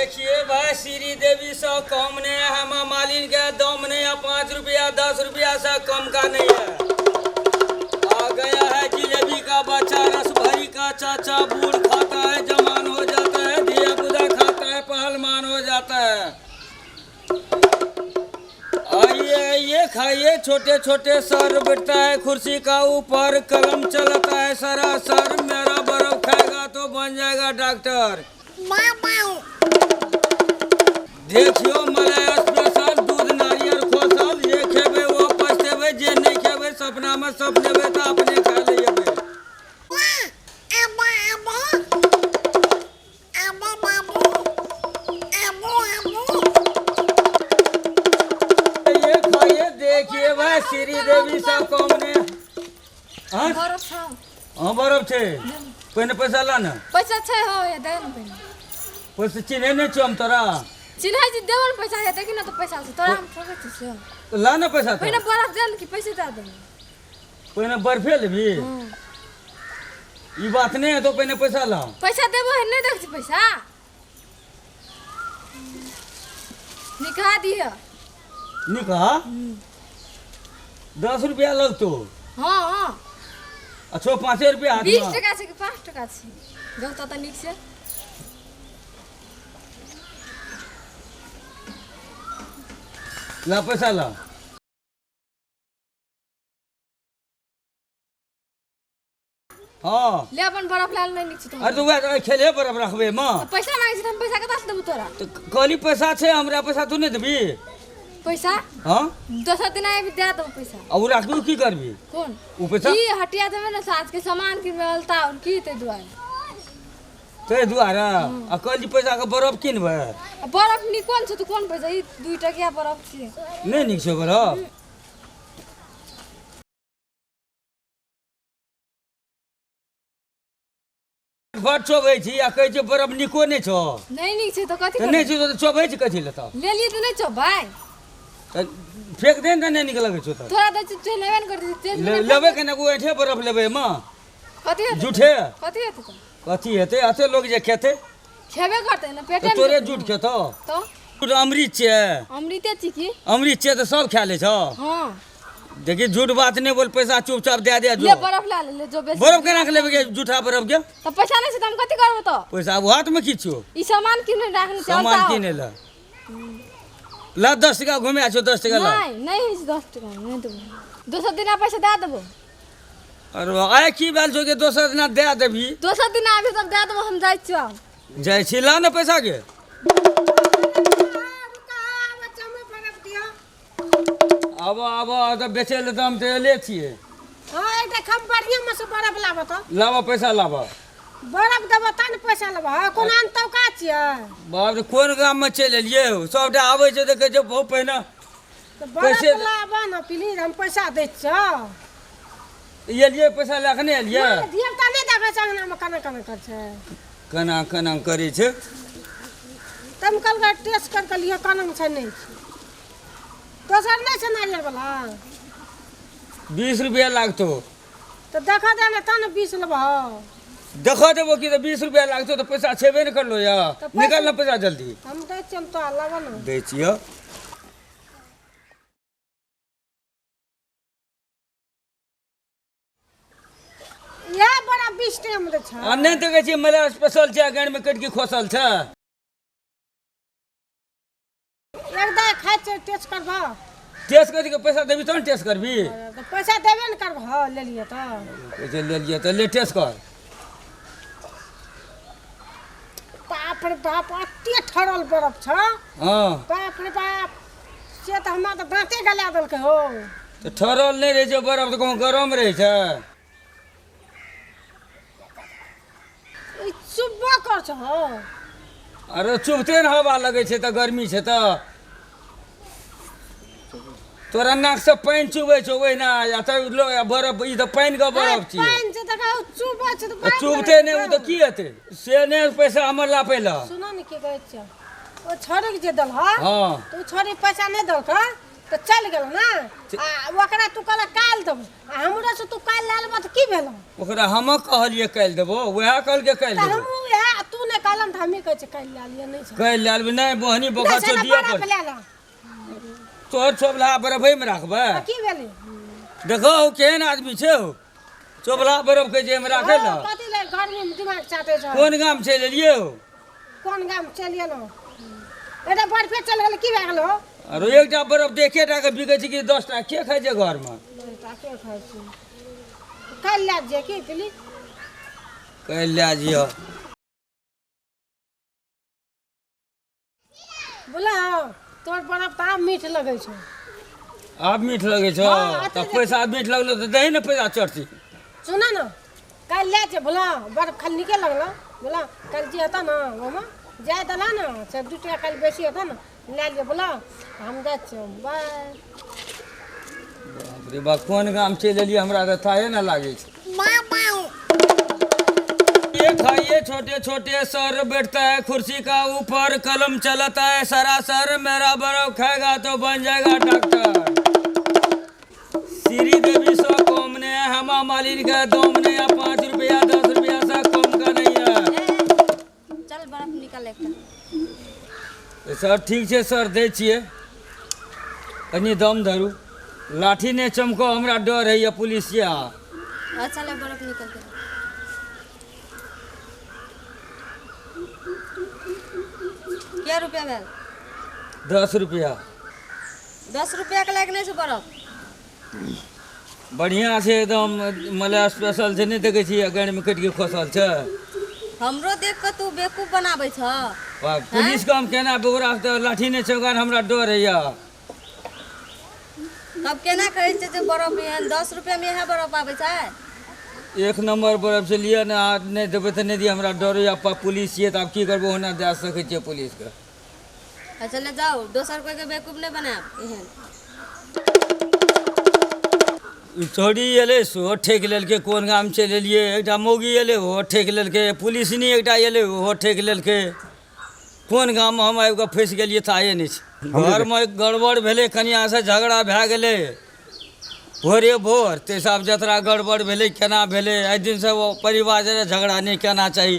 देखिए भाई श्री देवी से कम नहीं है, हम मालिन के दम नहीं है, 5 रुपया 10 रुपया से कम का नहीं है। आ गया है जिलेबी का बच्चा, रस भरी का चाचा, बूढ़ खाता है जवान हो जाता है, धिया पुता खाता है पहलवान हो जाता है। आइए आइए खाइए, छोटे छोटे सर बैठता है कुर्सी का ऊपर, कलम चलता है सरासर, मेरा बर्फ खाएगा तो बन जाएगा डॉक्टर। देखियो मलाई स्पेशल दूध नारियल खोसल, ये खेबे वो पछतेबे, जे नहीं खेबे सपना में सब लेबे तो अपने खा लेबे। ये खाइए, देखिए भाई श्री देवी सब कौन है। हाँ बर्फ छे, पहले पैसा लाना। पैसा छे हो ये दे न पहले। पैसा चिन्हे नहीं छो हम तोरा। चिन्हे जी देवन पैसा है देखि न तो पैसा से तोरा हम ठगे छी से। तो लाना पैसा तो। पहले बर्फ दे न कि पैसे दे दे। पहले बर्फे लेबी। ई बात नहीं है तो पहले पैसा ला। पैसा देबो है नहीं देख छी पैसा। निकाह दिया। निकाह? 10 रुपया लगतो। हाँ हाँ। अच्छा 5 रुपया हाथ में। 20 टका से कि 5 टका से। गौता त निक से। ला पैसा ला। हाँ ले अपन बर्फ लाल नहीं निक से तो। अरे तो वह खेले बर्फ रखबे मां। पैसा मांगे छी हम पैसा कता से देबो तोरा। तो कहली पैसा छे, हमरा पैसा तू नहीं देबी। पैसा? हाँ 10 दिन आए भी दे दो पैसा। और रखबी की करबी? कौन? वो पैसा ई हटिया देबे न साथ के सामान किन मिलता और की ते दुआर। ते दुआरा आ कहली पैसा के बर्फ किनबे। बर्फ नी कोन छ तू कोन पैसा ई 2 टकिया बर्फ छी। नहीं निक छे बर्फ। बड़ चोबै छी आ कहै छै बर्फ निको नहीं छो। नहीं निक छै तो कथि तो नहीं छो तो चोबै छी कथि लेता। ले लिए तो नहीं छो भाई। फेंक दे न नहीं निक लगे छो त। तोरा दे छै लेबे न करती तेज लेबे के न को एठे बर्फ लेबे मां। कथि है झूठे कथि है तो कथी हेते अते लोग जे खेते खेबे करते न पेटे तो में। तोरे झूठ खेतो तो झूठ अमृत छे। अमृते छी की? अमृत छे तो सब खा ले छो। हां देखी झूठ बात नहीं बोल, पैसा चुपचाप दे दे जो। ले बर्फ ला ले जो बेसी। बर्फ केना के लेबे के झूठा बर्फ के? तो पैसा नहीं छै त हम कथि करबो तो? पैसा अब हाथ में खींचो। ई सामान किने राखने चलता। सामान किने ला। ला 10 टका घुमे आछो 10 टका ला। नहीं नहीं 10 टका नहीं देबो। 200 दिन पैसा दे देबो। अरे आय की बाल छो के दोसर दिन दे देबी। 200 दिन आबे तब दे देबो हम जाय छियो। जाय छी ला न पैसा के। अब तो बेचे ले दाम ते ले छिए। हां एक देखम बढ़िया में से बर्फ लाबो तो। लावा पैसा लावा। बर्फ देबो त न पैसा लेबो। हां कोन अंत का छियै? बाप रे कोन गाम में चल एलिए? सबटा आबै छै देखे छै बहुत पहिने। तो बर्फ लाबो न प्लीज हम पैसा दै छियो। एलिए पैसा लेखने एलिए। देवता नहीं देखै छै अंगना में कना कना कर छै। कना कना करे छै। तम कल का टेस्ट कर के लिए कना में छै नहीं छै। दोसर नहीं छै नारियल वाला। 20 रुपया लागतो। तो देखा दे न त न 20 लेबो। देखो देबो कि तो 20 रुपया लागतो तो पैसा छेबे न करलो या। तो पैसा- निकाल ना पैसा जल्दी। हम दे चल तो लाबो न। दे छियो। ये बड़ा 20 टाइम दे छै। आ नहीं तो कहै छी मला स्पेशल छै, गाड़ में कट के खोसल छै। एक दे खाइ छै टेस्ट करबो। टेस्ट कर के पैसा देबी तो न टेस्ट करबी। तो पैसा देबे न करबो। हां ले लिए तो। पैसा ले लिए तो ले टेस्ट कर। बाप रे बाप अत्ते ठरल बर्फ छ। हां बाप रे बाप से तो हमरा तो दांते गला देलकै हो। तो ठहरल नहीं रहे छै बर्फ तो कहूं गरम रहे छै। ई सुबह कर छ। अरे चुभते न हवा लगे छै तो गर्मी छै तो। तोरा नाक से पानी चुबे छो वही ना या तो बर्फ ई तो पानी का बर्फ छी। पाइन से देखा चुबह छ तो बाप चुभते नहीं वो तो की हेते से ने पैसा हमर ला पहिला। सुनो न की कहै छ। ओ छोरी के जे दल ह। हां तो छोरी पैसा नहीं दल का तो चल गेल ना। आ ओकरा तू कहला काल देबो। आ हमरा से तू काल ले लेबो तो की भेलो? ओकरा हम कहलिए काल देबो, वह कहल के काल त देबो। हम तू ने कहलन त तऽ हमी कहै छै काल्हि लए लिअ, नहि छै कहि लेल नहि बहनी बोखा नहि छै छोड़ ने, दिया बर्फ पर लए ला। तोहर चोबला बर्फेमे रखबै। की भेलै? देखो हो केहन आदमी छै हो, चोबला बर्फ कहै छै एहिमे राखै लए। कथी लए गर्मीमे दिमाग चाटै छै? कोन गाम चलि एलियै हो? कोन गाम चलि गेलहुँ? एटा बर्फे चलि गेलै, की भए गेलै हो? आरो एकटा बर्फ देखे टा के बिकै छै कि 10 टा के खाइ छै घरमे? ताके खाइ छी। काल्हि लए जे की प्लीज? काल्हि लए जियो। बोला तोर बर्फ तऽ आब मीठ लगै छै। आब मीठ लगै छौ? हाँ, तऽ पैसा मीठ लगलो तऽ दही ने पैसा चढ़ती। सुना ना, काल्हि लए जे बोला बर्फ खाली निकल लगलो, बोला काल्हि जे हेता ना ओहिमे जाए देला ना से 2 टका काल्हि बेसी हेता ना, लए जे बोला हम जाइ छियै। बाय। बाप रे बाप, कोन गाम चलि एलियै हमरा तऽ थाहे न लागै छै। ये खाइए छोटे छोटे सर बैठता है कुर्सी का ऊपर, कलम चलाता है सरासर, मेरा बर्फ खाएगा तो बन जाएगा डॉक्टर। श्री देवी सो कम ने हमा मालिन के दम ने 5 रुपया 10 रुपया से कम का नहीं है। चल बर्फ निकाल एकटा। सर ठीक छै सर, दै छियै, कनी दम धरू। लाठी ने चमको, हमरा डर है पुलिसिया। अच्छा ले बर्फ निकाल के। क्या रुपया भेल? 10 रुपया। 10 रुपया के लायक नहीं छै बर्फ। बढ़िया छै एकदम, मतलब स्पेशल छै, नहीं देखे छी अगड़ में कट के खसल छै। हमरो देख के तू बेवकूफ बनाबै छ। पुलिस का हम केना बेगुरा से लाठी ने चौगान, हमरा डर है। तब केना कहै छै जे बर्फ एहन 10 रुपया में यहाँ बर्फ आबै छै? 1 नंबर बर्फ से लिया ना, नहीं देबै तऽ नहीं दिया, हमरा डर है। पुलिस छियै तऽ आब की करबो, होना दे सकै छियै पुलिस के। अच्छा ले जाओ, दोसर कोई के बेवकूफ नहीं बनाब एहन। छोड़ी एले सो ठेक लेलकै, कोन गाम चलि एलियै। एकटा मौगी एलै ओहो ठेक लेलकै, पुलिस नहीं एकटा एलै ओहो ठेक लेलकै। कोन गाममे हम आबि कऽ फँसि गेलियै थाहे नहि छै। घरमे गड़बड़ भेलै, कनिआँसँ झगड़ा भए गेलै भोरे भोर, तेसाब जतरा गड़बड़ भेलै, केना भेलै। एहि दिनसँ परिवार झगड़ा नहीं करना चाही।